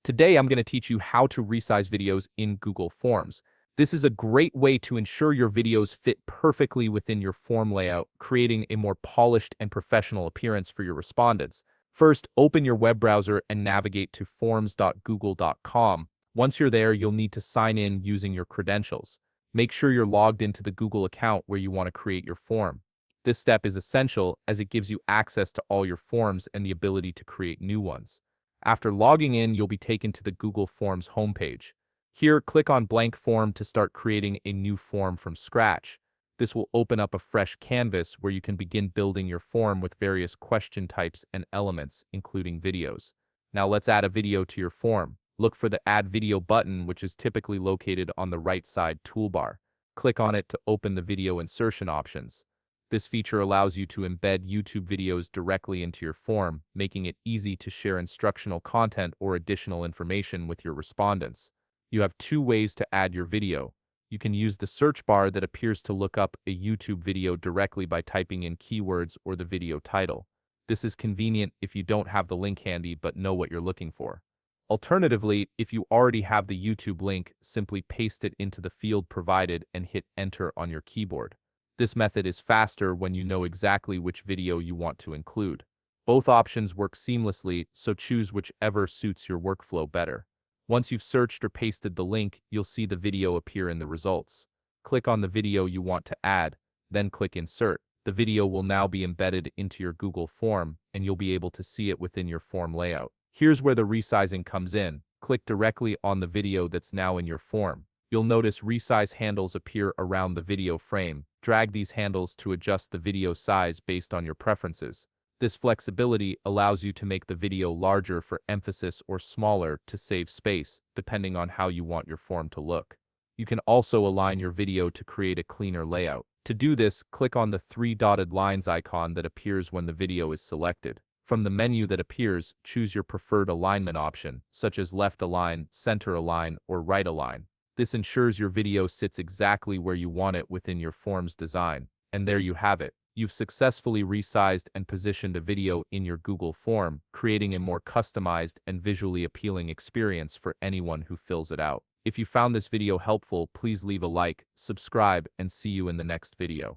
Today, I'm going to teach you how to resize videos in Google Forms. This is a great way to ensure your videos fit perfectly within your form layout, creating a more polished and professional appearance for your respondents. First, open your web browser and navigate to forms.google.com. Once you're there, you'll need to sign in using your credentials. Make sure you're logged into the Google account where you want to create your form. This step is essential as it gives you access to all your forms and the ability to create new ones. After logging in, you'll be taken to the Google Forms homepage. Here, click on Blank Form to start creating a new form from scratch. This will open up a fresh canvas where you can begin building your form with various question types and elements, including videos. Now let's add a video to your form. Look for the Add Video button, which is typically located on the right side toolbar. Click on it to open the video insertion options. This feature allows you to embed YouTube videos directly into your form, making it easy to share instructional content or additional information with your respondents. You have two ways to add your video. You can use the search bar that appears to look up a YouTube video directly by typing in keywords or the video title. This is convenient if you don't have the link handy but know what you're looking for. Alternatively, if you already have the YouTube link, simply paste it into the field provided and hit enter on your keyboard. This method is faster when you know exactly which video you want to include. Both options work seamlessly, so choose whichever suits your workflow better. Once you've searched or pasted the link, you'll see the video appear in the results. Click on the video you want to add, then click Insert. The video will now be embedded into your Google form, and you'll be able to see it within your form layout. Here's where the resizing comes in. Click directly on the video that's now in your form. You'll notice resize handles appear around the video frame. Drag these handles to adjust the video size based on your preferences. This flexibility allows you to make the video larger for emphasis or smaller to save space, depending on how you want your form to look. You can also align your video to create a cleaner layout. To do this, click on the three dotted lines icon that appears when the video is selected. From the menu that appears, choose your preferred alignment option, such as left align, center align, or right align. This ensures your video sits exactly where you want it within your form's design. And there you have it. You've successfully resized and positioned a video in your Google form, creating a more customized and visually appealing experience for anyone who fills it out. If you found this video helpful, please leave a like, subscribe, and see you in the next video.